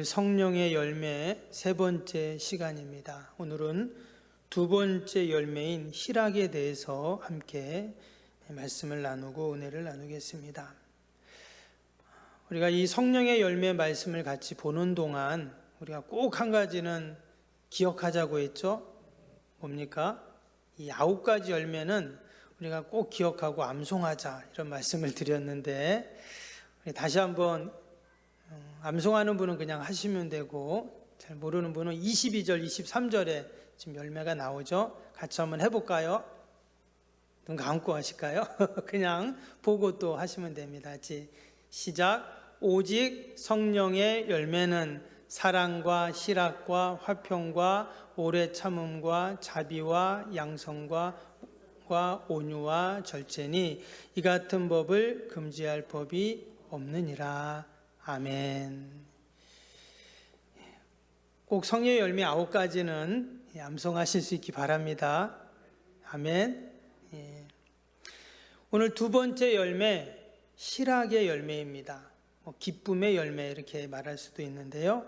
오늘 성령의 열매 세 번째 시간입니다. 오늘은 두 번째 열매인 희락에 대해서 함께 말씀을 나누고 은혜를 나누겠습니다. 우리가 이 성령의 열매 말씀을 같이 보는 동안 우리가 꼭 한 가지는 기억하자고 했죠. 뭡니까? 이 9가지 열매는 우리가 꼭 기억하고 암송하자 이런 말씀을 드렸는데, 다시 한번 암송하는 분은 그냥 하시면 되고, 잘 모르는 분은 22절, 23절에 지금 열매가 나오죠. 같이 한번 해볼까요? 눈 감고 하실까요? 그냥 보고 또 하시면 됩니다. 시작. 오직 성령의 열매는 사랑과 희락과 화평과 오래 참음과 자비와 양성과 온유와 절제니 이 같은 법을 금지할 법이 없느니라. 아멘. 꼭 성령의 열매 9가지는 암송하실 수 있기 바랍니다. 아멘. 오늘 두 번째 열매, 희락의 열매입니다. 기쁨의 열매 이렇게 말할 수도 있는데요.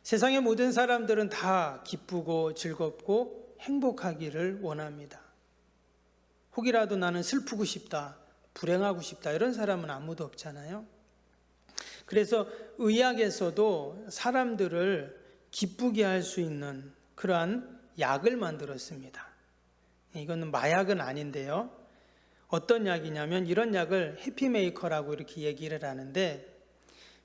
세상의 모든 사람들은 다 기쁘고 즐겁고 행복하기를 원합니다. 혹이라도 나는 슬프고 싶다, 불행하고 싶다 이런 사람은 아무도 없잖아요. 그래서 의학에서도 사람들을 기쁘게 할 수 있는 그러한 약을 만들었습니다. 이거는 마약은 아닌데요. 어떤 약이냐면 이런 약을 해피메이커라고 이렇게 얘기를 하는데,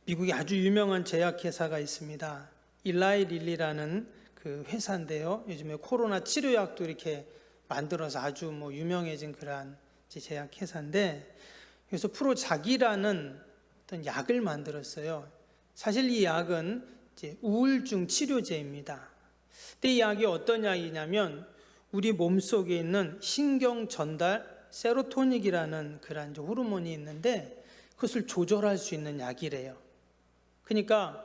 미국에 아주 유명한 제약회사가 있습니다. 일라이 릴리라는 그 회사인데요. 요즘에 코로나 치료약도 이렇게 만들어서 아주 유명해진 그러한 제약회사인데, 그래서 프로작이라는 어떤 약을 만들었어요. 사실 이 약은 이제 우울증 치료제입니다. 근데 이 약이 어떤 약이냐면 우리 몸속에 있는 신경 전달 세로토닌이라는 그런 호르몬이 있는데 그것을 조절할 수 있는 약이래요. 그러니까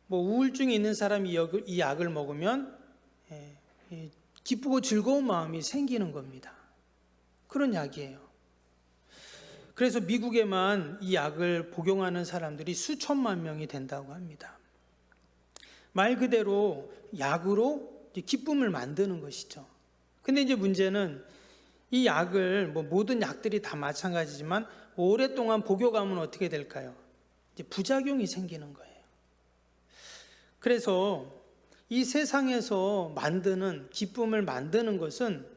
우울증이 있는 사람이 이 약을 먹으면 기쁘고 즐거운 마음이 생기는 겁니다. 그런 약이에요. 그래서 미국에만 이 약을 복용하는 사람들이 수천만 명이 된다고 합니다. 말 그대로 약으로 기쁨을 만드는 것이죠. 근데 이제 문제는 이 약을 모든 약들이 다 마찬가지지만 오랫동안 복용하면 어떻게 될까요? 이제 부작용이 생기는 거예요. 그래서 이 세상에서 만드는 기쁨을 만드는 것은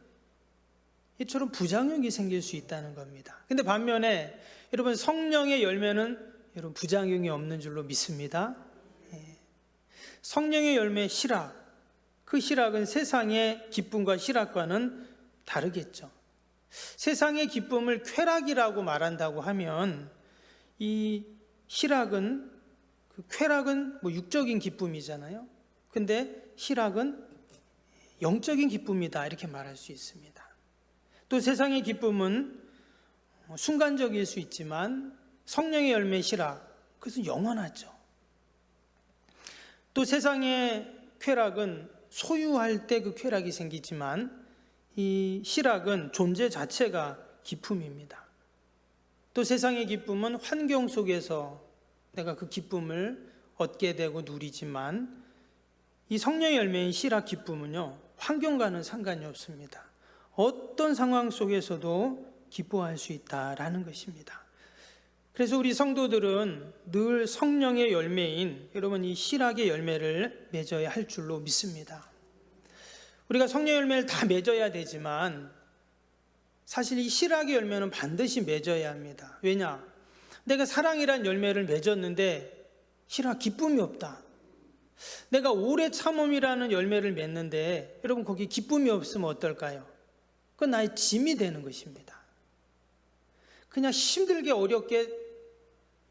이처럼 부작용이 생길 수 있다는 겁니다. 근데 반면에 여러분 성령의 열매는 여러분 부작용이 없는 줄로 믿습니다. 성령의 열매 희락, 그 희락은 세상의 기쁨과 희락과는 다르겠죠. 세상의 기쁨을 쾌락이라고 말한다고 하면 이 희락은, 그 쾌락은 육적인 기쁨이잖아요. 근데 희락은 영적인 기쁨이다 이렇게 말할 수 있습니다. 또 세상의 기쁨은 순간적일 수 있지만 성령의 열매 희락, 그것은 영원하죠. 또 세상의 쾌락은 소유할 때 그 쾌락이 생기지만 이 희락은 존재 자체가 기쁨입니다. 또 세상의 기쁨은 환경 속에서 내가 그 기쁨을 얻게 되고 누리지만 이 성령의 열매인 희락 기쁨은요, 환경과는 상관이 없습니다. 어떤 상황 속에서도 기뻐할 수 있다라는 것입니다. 그래서 우리 성도들은 늘 성령의 열매인 여러분 이 희락의 열매를 맺어야 할 줄로 믿습니다. 우리가 성령의 열매를 다 맺어야 되지만 사실 이 희락의 열매는 반드시 맺어야 합니다. 왜냐? 내가 사랑이란 열매를 맺었는데 희락 기쁨이 없다. 내가 오래 참음이라는 열매를 맺는데 여러분 거기 기쁨이 없으면 어떨까요? 그건 나의 짐이 되는 것입니다. 그냥 힘들게 어렵게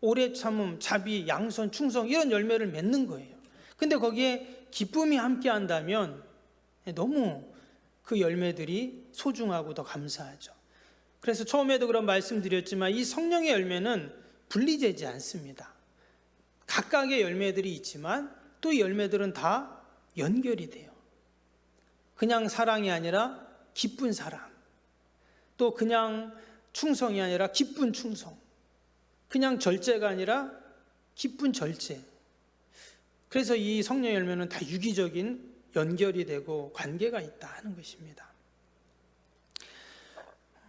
오래 참음, 자비, 양선, 충성 이런 열매를 맺는 거예요. 근데 거기에 기쁨이 함께 한다면 너무 그 열매들이 소중하고 더 감사하죠. 그래서 처음에도 그런 말씀드렸지만 이 성령의 열매는 분리되지 않습니다. 각각의 열매들이 있지만 또 이 열매들은 다 연결이 돼요. 그냥 사랑이 아니라 기쁜 사랑, 또 그냥 충성이 아니라 기쁜 충성, 그냥 절제가 아니라 기쁜 절제. 그래서 이 성령의 열매는 다 유기적인 연결이 되고 관계가 있다 하는 것입니다.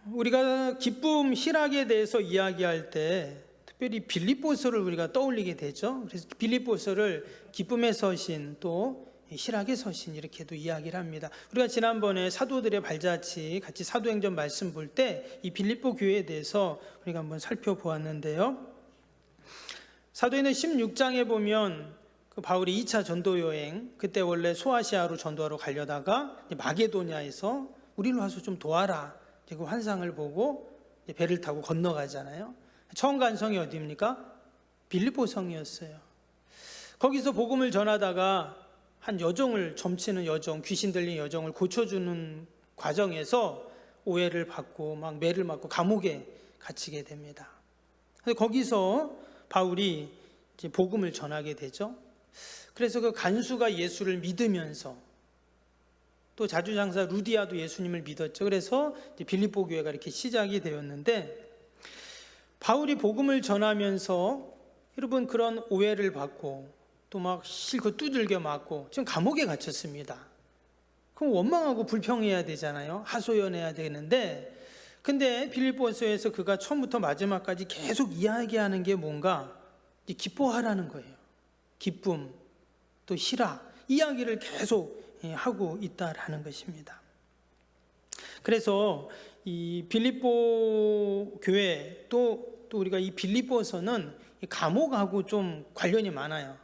우리가 기쁨, 희락에 대해서 이야기할 때 특별히 빌립보서를 우리가 떠올리게 되죠. 그래서 빌립보서를 기쁨의 서신 또 희락의 서신 이렇게도 이야기를 합니다. 우리가 지난번에 사도들의 발자취 같이 사도행전 말씀 볼 때 이 빌립보 교회에 대해서 우리가 한번 살펴보았는데요. 사도행전 16장에 보면 그 바울이 2차 전도 여행, 그때 원래 소아시아로 전도하러 가려다가 마게도냐에서 우리를 와서 좀 도와라, 그 환상을 보고 배를 타고 건너가잖아요. 처음 간 성이 어디입니까? 빌립보 성이었어요. 거기서 복음을 전하다가 한 여종을 점치는 여종, 귀신 들린 여종을 고쳐주는 과정에서 오해를 받고 막 매를 맞고 감옥에 갇히게 됩니다. 거기서 바울이 이제 복음을 전하게 되죠. 그래서 그 간수가 예수를 믿으면서 또 자주장사 루디아도 예수님을 믿었죠. 그래서 이제 빌립보 교회가 이렇게 시작이 되었는데, 바울이 복음을 전하면서 여러분 그런 오해를 받고 또 막 실컷 두들겨 맞고 지금 감옥에 갇혔습니다. 그럼 원망하고 불평해야 되잖아요. 하소연해야 되는데, 근데 빌립보서에서 그가 처음부터 마지막까지 계속 이야기하는 게 뭔가 기뻐하라는 거예요. 기쁨 또 희락 이야기를 계속 하고 있다라는 것입니다. 그래서 이 빌립보 교회 또 우리가 이 빌립보서는 감옥하고 좀 관련이 많아요.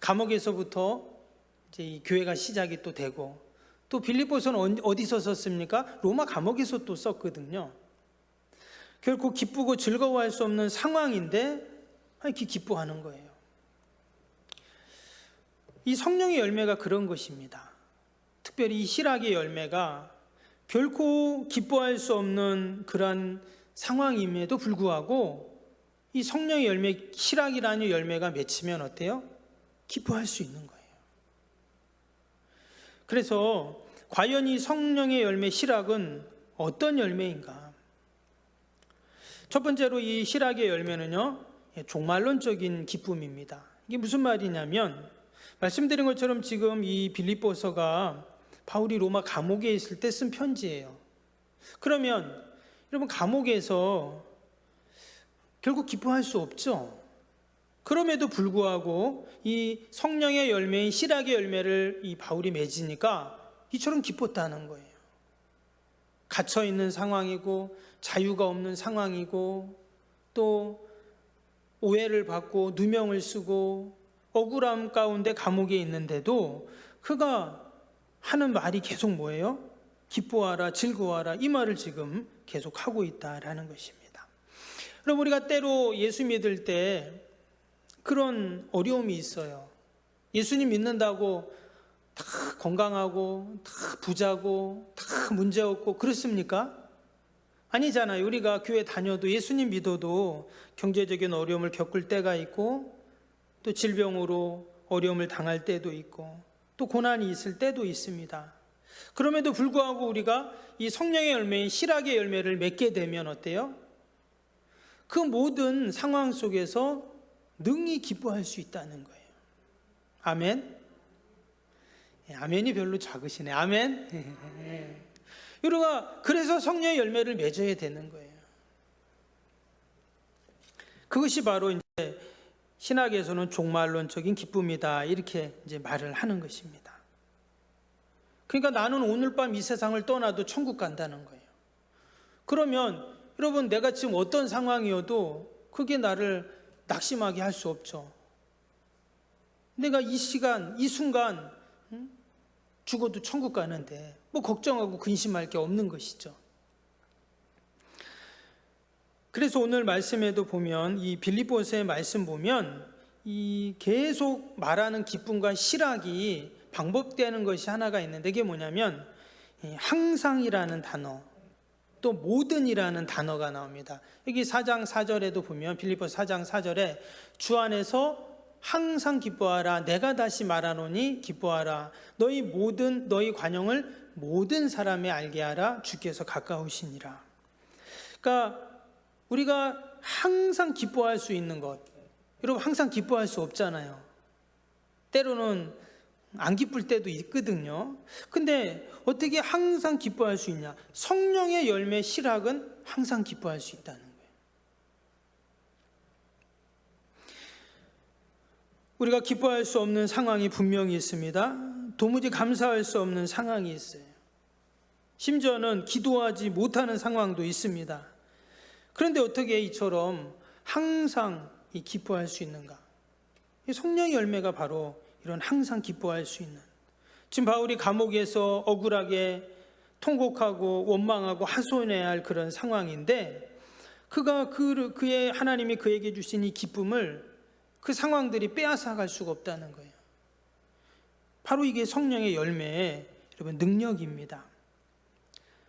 감옥에서부터 이제 이 교회가 시작이 또 되고, 또 빌립보서는 어디서 썼습니까? 로마 감옥에서 또 썼거든요. 결코 기쁘고 즐거워할 수 없는 상황인데 이렇게 기뻐하는 거예요. 이 성령의 열매가 그런 것입니다. 특별히 이 희락의 열매가 결코 기뻐할 수 없는 그런 상황임에도 불구하고 이 성령의 열매, 희락이라는 열매가 맺히면 어때요? 기뻐할 수 있는 거예요. 그래서 과연 이 성령의 열매 희락은 어떤 열매인가? 첫 번째로 이 희락의 열매는요, 종말론적인 기쁨입니다. 이게 무슨 말이냐면, 말씀드린 것처럼 지금 이 빌립보서가 바울이 로마 감옥에 있을 때 쓴 편지예요. 그러면 여러분 감옥에서 결국 기뻐할 수 없죠. 그럼에도 불구하고 이 성령의 열매인 희락의 열매를 이 바울이 맺으니까 이처럼 기뻤다는 거예요. 갇혀 있는 상황이고 자유가 없는 상황이고 또 오해를 받고 누명을 쓰고 억울함 가운데 감옥에 있는데도 그가 하는 말이 계속 뭐예요? 기뻐하라, 즐거워하라, 이 말을 지금 계속 하고 있다라는 것입니다. 그럼 우리가 때로 예수 믿을 때 그런 어려움이 있어요. 예수님 믿는다고 다 건강하고 다 부자고 다 문제없고 그렇습니까? 아니잖아요. 우리가 교회 다녀도 예수님 믿어도 경제적인 어려움을 겪을 때가 있고 또 질병으로 어려움을 당할 때도 있고 또 고난이 있을 때도 있습니다. 그럼에도 불구하고 우리가 이 성령의 열매인 희락의 열매를 맺게 되면 어때요? 그 모든 상황 속에서 능히 기뻐할 수 있다는 거예요. 아멘? 아멘이 별로 작으시네. 아멘? 우리가 그래서 성령의 열매를 맺어야 되는 거예요. 그것이 바로 이제 신학에서는 종말론적인 기쁨이다, 이렇게 이제 말을 하는 것입니다. 그러니까 나는 오늘 밤 이 세상을 떠나도 천국 간다는 거예요. 그러면 여러분 내가 지금 어떤 상황이어도 그게 나를 낙심하게 할 수 없죠. 내가 이 시간, 이 순간 죽어도 천국 가는데 뭐 걱정하고 근심할 게 없는 것이죠. 그래서 오늘 말씀에도 보면 이 빌립보서의 말씀 보면 이 계속 말하는 기쁨과 희락이 반복되는 것이 하나가 있는데, 이게 뭐냐면 항상이라는 단어, 또 모든이라는 단어가 나옵니다. 여기 4장 4절에도 보면 빌립보서 4장 4절에 주 안에서 항상 기뻐하라, 내가 다시 말하노니 기뻐하라, 너희 관용을 모든 사람에 알게 하라, 주께서 가까우시니라. 그러니까 우리가 항상 기뻐할 수 있는 것, 여러분 항상 기뻐할 수 없잖아요. 때로는 안 기쁠 때도 있거든요. 근데 어떻게 항상 기뻐할 수 있냐? 성령의 열매 실학은 항상 기뻐할 수 있다는 거예요. 우리가 기뻐할 수 없는 상황이 분명히 있습니다. 도무지 감사할 수 없는 상황이 있어요. 심지어는 기도하지 못하는 상황도 있습니다. 그런데 어떻게 이처럼 항상 기뻐할 수 있는가? 성령의 열매가 바로 이런 항상 기뻐할 수 있는, 지금 바울이 감옥에서 억울하게 통곡하고 원망하고 하소연해야 할 그런 상황인데, 그가 그의 하나님이 그에게 주신 이 기쁨을 그 상황들이 빼앗아갈 수가 없다는 거예요. 바로 이게 성령의 열매의 여러분 능력입니다.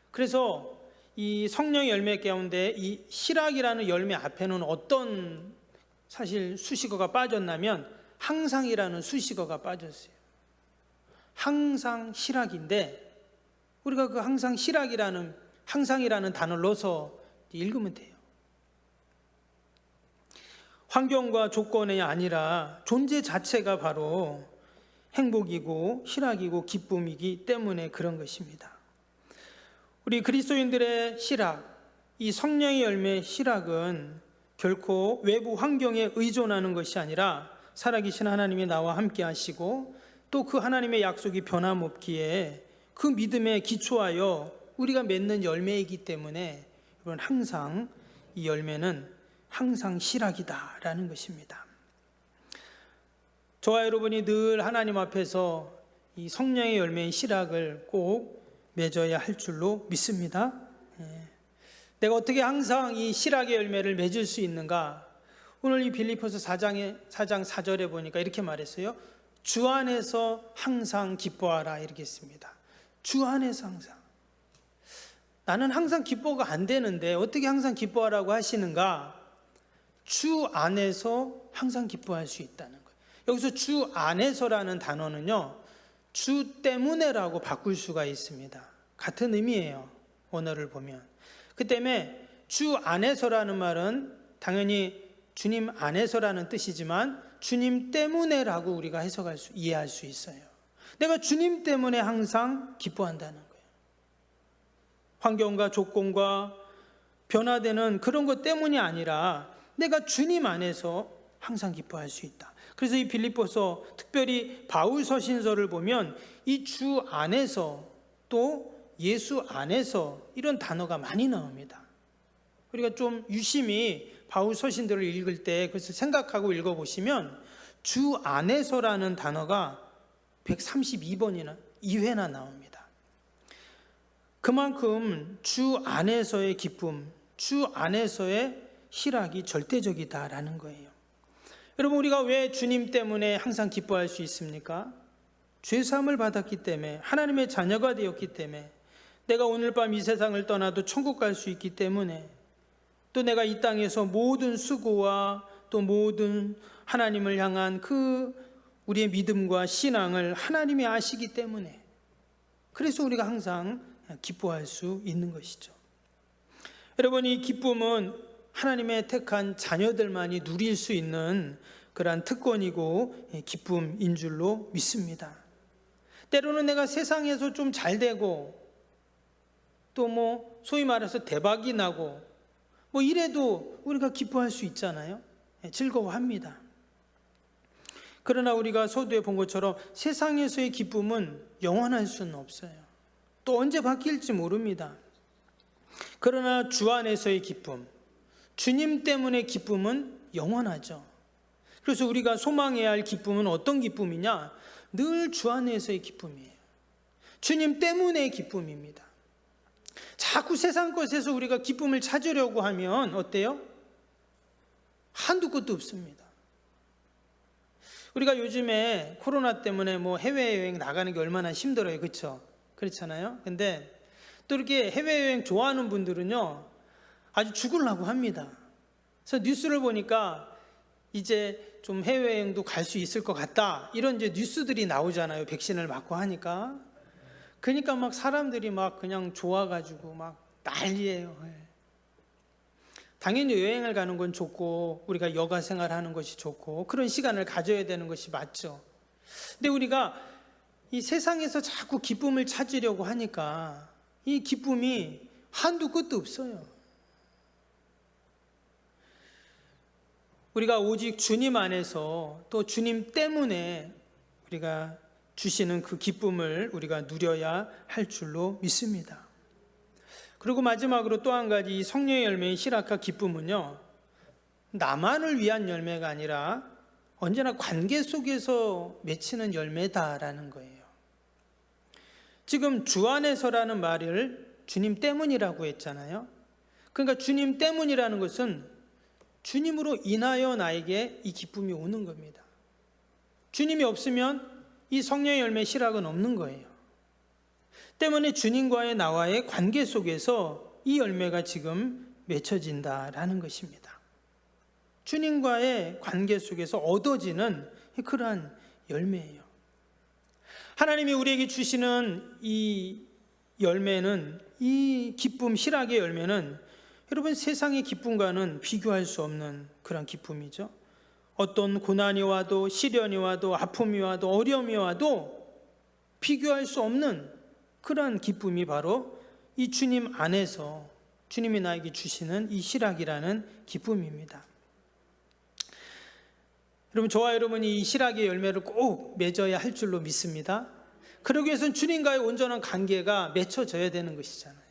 그래서 이 성령의 열매 가운데 이 실학이라는 열매 앞에는 어떤 사실 수식어가 빠졌냐면 항상이라는 수식어가 빠졌어요. 항상 실학인데 우리가 그 항상 실학이라는 항상이라는 단어를 넣어서 읽으면 돼요. 환경과 조건이 아니라 존재 자체가 바로 행복이고 실학이고 기쁨이기 때문에 그런 것입니다. 우리 그리스도인들의 실학, 이 성령의 열매 실학은 결코 외부 환경에 의존하는 것이 아니라 살아계신 하나님이 나와 함께 하시고 또 그 하나님의 약속이 변함없기에 그 믿음에 기초하여 우리가 맺는 열매이기 때문에 여러분 항상 이 열매는 항상 실학이다라는 것입니다. 저와 여러분이 늘 하나님 앞에서 이 성령의 열매의 실학을 꼭 맺어야 할 줄로 믿습니다. 내가 어떻게 항상 이 실학의 열매를 맺을 수 있는가? 오늘 이 빌립보서 4장 4절에 보니까 이렇게 말했어요. 주 안에서 항상 기뻐하라 이렇게 했습니다. 주 안에서 항상. 나는 항상 기뻐가 안 되는데 어떻게 항상 기뻐하라고 하시는가? 주 안에서 항상 기뻐할 수 있다는 거예요. 여기서 주 안에서라는 단어는요, 주 때문에라고 바꿀 수가 있습니다. 같은 의미예요. 원어를 보면. 그 때문에 주 안에서라는 말은 당연히 주님 안에서라는 뜻이지만 주님 때문에라고 우리가 이해할 수 있어요. 내가 주님 때문에 항상 기뻐한다는 거예요. 환경과 조건과 변화되는 그런 것 때문이 아니라 내가 주님 안에서 항상 기뻐할 수 있다. 그래서 이 빌립보서 특별히 바울 서신서를 보면 이 주 안에서 또 예수 안에서 이런 단어가 많이 나옵니다. 우리가 좀 유심히 바울 서신들을 읽을 때 그래서 생각하고 읽어보시면 주 안에서라는 단어가 132번이나 2회나 나옵니다. 그만큼 주 안에서의 기쁨, 주 안에서의 실학이 절대적이다라는 거예요. 여러분, 우리가 왜 주님 때문에 항상 기뻐할 수 있습니까? 죄사함을 받았기 때문에, 하나님의 자녀가 되었기 때문에, 내가 오늘 밤 이 세상을 떠나도 천국 갈 수 있기 때문에, 또 내가 이 땅에서 모든 수고와 또 모든 하나님을 향한 그 우리의 믿음과 신앙을 하나님이 아시기 때문에, 그래서 우리가 항상 기뻐할 수 있는 것이죠. 여러분, 이 기쁨은 하나님의 택한 자녀들만이 누릴 수 있는 그러한 특권이고 기쁨인 줄로 믿습니다. 때로는 내가 세상에서 좀 잘 되고 또 소위 말해서 대박이 나고 이래도 우리가 기뻐할 수 있잖아요. 즐거워합니다. 그러나 우리가 서두에 본 것처럼 세상에서의 기쁨은 영원할 수는 없어요. 또 언제 바뀔지 모릅니다. 그러나 주 안에서의 기쁨, 주님 때문의 기쁨은 영원하죠. 그래서 우리가 소망해야 할 기쁨은 어떤 기쁨이냐? 늘 주 안에서의 기쁨이에요. 주님 때문의 기쁨입니다. 자꾸 세상 것에서 우리가 기쁨을 찾으려고 하면 어때요? 한두 끝도 없습니다. 우리가 요즘에 코로나 때문에 해외여행 나가는 게 얼마나 힘들어요. 그렇죠? 그렇잖아요. 근데 또 이렇게 해외여행 좋아하는 분들은요, 아주 죽으려고 합니다. 그래서 뉴스를 보니까 이제 좀 해외여행도 갈 수 있을 것 같다, 이런 이제 뉴스들이 나오잖아요. 백신을 맞고 하니까. 그러니까 사람들이 그냥 좋아가지고 난리예요. 당연히 여행을 가는 건 좋고 우리가 여가 생활하는 것이 좋고 그런 시간을 가져야 되는 것이 맞죠. 근데 우리가 이 세상에서 자꾸 기쁨을 찾으려고 하니까 이 기쁨이 한두 끝도 없어요. 우리가 오직 주님 안에서 또 주님 때문에 우리가 주시는 그 기쁨을 우리가 누려야 할 줄로 믿습니다. 그리고 마지막으로 또 한 가지 이 성령의 열매인 실학과 기쁨은요, 나만을 위한 열매가 아니라 언제나 관계 속에서 맺히는 열매다라는 거예요. 지금 주 안에서라는 말을 주님 때문이라고 했잖아요. 그러니까 주님 때문이라는 것은 주님으로 인하여 나에게 이 기쁨이 오는 겁니다. 주님이 없으면 이 성령의 열매 실학은 없는 거예요. 때문에 주님과의 나와의 관계 속에서 이 열매가 지금 맺혀진다라는 것입니다. 주님과의 관계 속에서 얻어지는 그러한 열매예요. 하나님이 우리에게 주시는 이 열매는, 이 기쁨, 실학의 열매는 여러분 세상의 기쁨과는 비교할 수 없는 그런 기쁨이죠. 어떤 고난이 와도, 시련이 와도, 아픔이 와도, 어려움이 와도 비교할 수 없는 그러한 기쁨이 바로 이 주님 안에서 주님이 나에게 주시는 이 실학이라는 기쁨입니다. 여러분, 저와 여러분이 이 실학의 열매를 꼭 맺어야 할 줄로 믿습니다. 그러기 위해서는 주님과의 온전한 관계가 맺혀져야 되는 것이잖아요.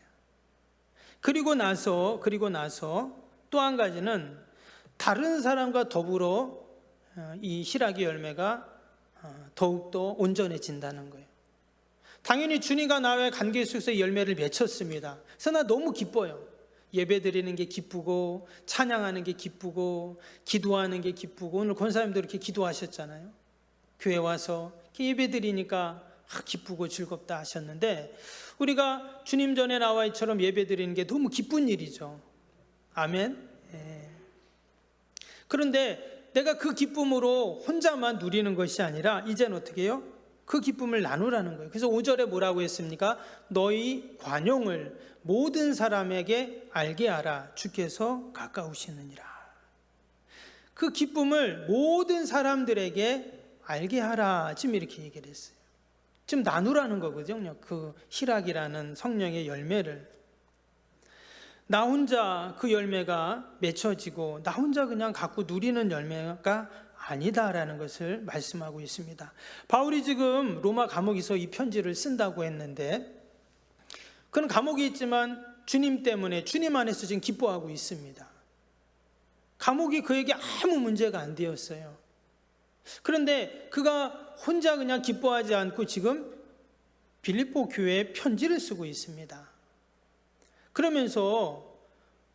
그리고 나서 또 한 가지는 다른 사람과 더불어 이 실학의 열매가 더욱더 온전해진다는 거예요. 당연히 주님과 나와의 관계 속에서 열매를 맺혔습니다. 그래서 나 너무 기뻐요. 예배 드리는 게 기쁘고, 찬양하는 게 기쁘고, 기도하는 게 기쁘고, 오늘 권사님도 이렇게 기도하셨잖아요. 교회 와서 예배 드리니까 기쁘고 즐겁다 하셨는데, 우리가 주님 전에 나와 이처럼 예배 드리는 게 너무 기쁜 일이죠. 아멘. 예. 그런데 내가 그 기쁨으로 혼자만 누리는 것이 아니라 이제는 어떻게 해요? 그 기쁨을 나누라는 거예요. 그래서 5절에 뭐라고 했습니까? 너희 관용을 모든 사람에게 알게 하라. 주께서 가까우시느니라. 그 기쁨을 모든 사람들에게 알게 하라. 지금 이렇게 얘기를 했어요. 지금 나누라는 거거든요. 그 실학이라는 성령의 열매를. 나 혼자 그 열매가 맺혀지고 나 혼자 그냥 갖고 누리는 열매가 아니다라는 것을 말씀하고 있습니다. 바울이 지금 로마 감옥에서 이 편지를 쓴다고 했는데, 그는 감옥에 있지만 주님 때문에 주님 안에서 지금 기뻐하고 있습니다. 감옥이 그에게 아무 문제가 안 되었어요. 그런데 그가 혼자 그냥 기뻐하지 않고 지금 빌립보 교회에 편지를 쓰고 있습니다. 그러면서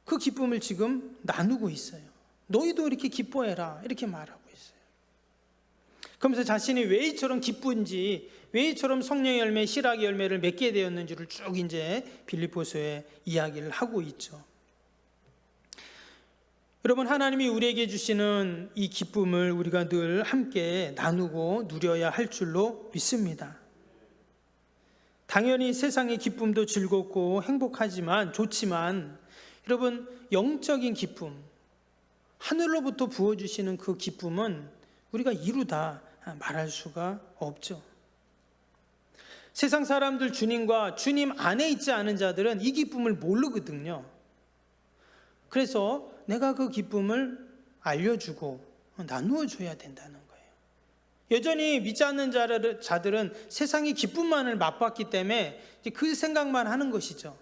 그 기쁨을 지금 나누고 있어요. 너희도 이렇게 기뻐해라, 이렇게 말하고 있어요. 그러면서 자신이 왜 이처럼 기쁜지, 왜 이처럼 성령의 열매, 실학의 열매를 맺게 되었는지를 쭉 이제 빌립보서에 이야기를 하고 있죠. 여러분, 하나님이 우리에게 주시는 이 기쁨을 우리가 늘 함께 나누고 누려야 할 줄로 믿습니다. 당연히 세상의 기쁨도 즐겁고 행복하지만, 좋지만 여러분, 영적인 기쁨, 하늘로부터 부어주시는 그 기쁨은 우리가 이루다 말할 수가 없죠. 세상 사람들, 주님과 주님 안에 있지 않은 자들은 이 기쁨을 모르거든요. 그래서 내가 그 기쁨을 알려주고 나누어 줘야 된다는 거예요. 여전히 믿지 않는 자들은 세상의 기쁨만을 맛봤기 때문에 그 생각만 하는 것이죠.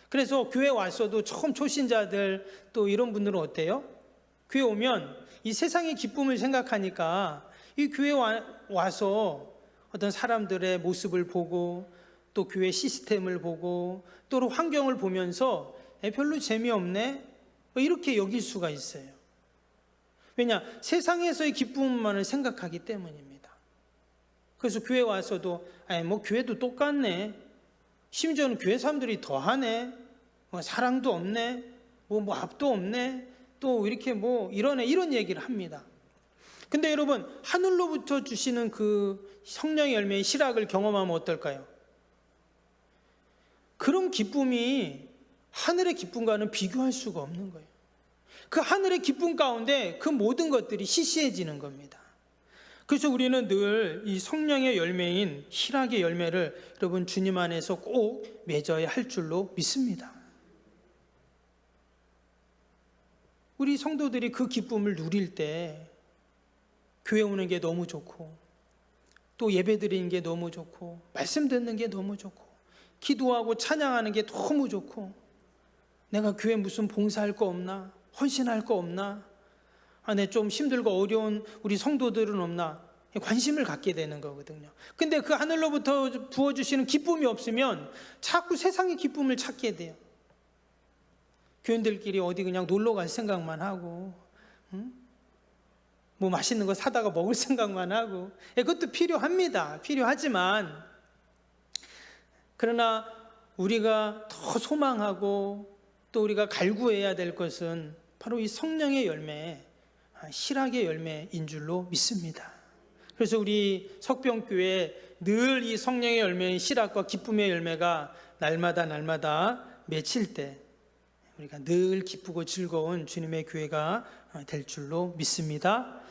그래서 교회 와서도 처음 초신자들, 또 이런 분들은 어때요? 교회 오면 이 세상의 기쁨을 생각하니까 이 교회 와서 어떤 사람들의 모습을 보고, 또 교회 시스템을 보고, 또 환경을 보면서 별로 재미없네, 이렇게 여길 수가 있어요. 왜냐? 세상에서의 기쁨만을 생각하기 때문입니다. 그래서 교회 와서도 뭐 교회도 똑같네, 심지어는 교회 사람들이 더하네, 사랑도 없네, 뭐 앞도 없네, 또 이렇게 뭐 이러네, 이런 얘기를 합니다. 근데 여러분, 하늘로부터 주시는 그 성령의 열매의 실학을 경험하면 어떨까요? 그런 기쁨이 하늘의 기쁨과는 비교할 수가 없는 거예요. 그 하늘의 기쁨 가운데 그 모든 것들이 시시해지는 겁니다. 그래서 우리는 늘 이 성령의 열매인 희락의 열매를 여러분 주님 안에서 꼭 맺어야 할 줄로 믿습니다. 우리 성도들이 그 기쁨을 누릴 때 교회 오는 게 너무 좋고, 또 예배 드리는 게 너무 좋고, 말씀 듣는 게 너무 좋고, 기도하고 찬양하는 게 너무 좋고, 내가 교회 무슨 봉사할 거 없나? 헌신할 거 없나? 내 좀 힘들고 어려운 우리 성도들은 없나? 관심을 갖게 되는 거거든요. 근데 그 하늘로부터 부어주시는 기쁨이 없으면 자꾸 세상의 기쁨을 찾게 돼요. 교인들끼리 어디 그냥 놀러 갈 생각만 하고, 뭐 맛있는 거 사다가 먹을 생각만 하고, 그것도 필요합니다. 필요하지만, 그러나 우리가 더 소망하고 또 우리가 갈구해야 될 것은 바로 이 성령의 열매, 희락의 열매인 줄로 믿습니다. 그래서 우리 석병교회 늘 이 성령의 열매인 희락과 기쁨의 열매가 날마다 맺힐 때 우리가 늘 기쁘고 즐거운 주님의 교회가 될 줄로 믿습니다.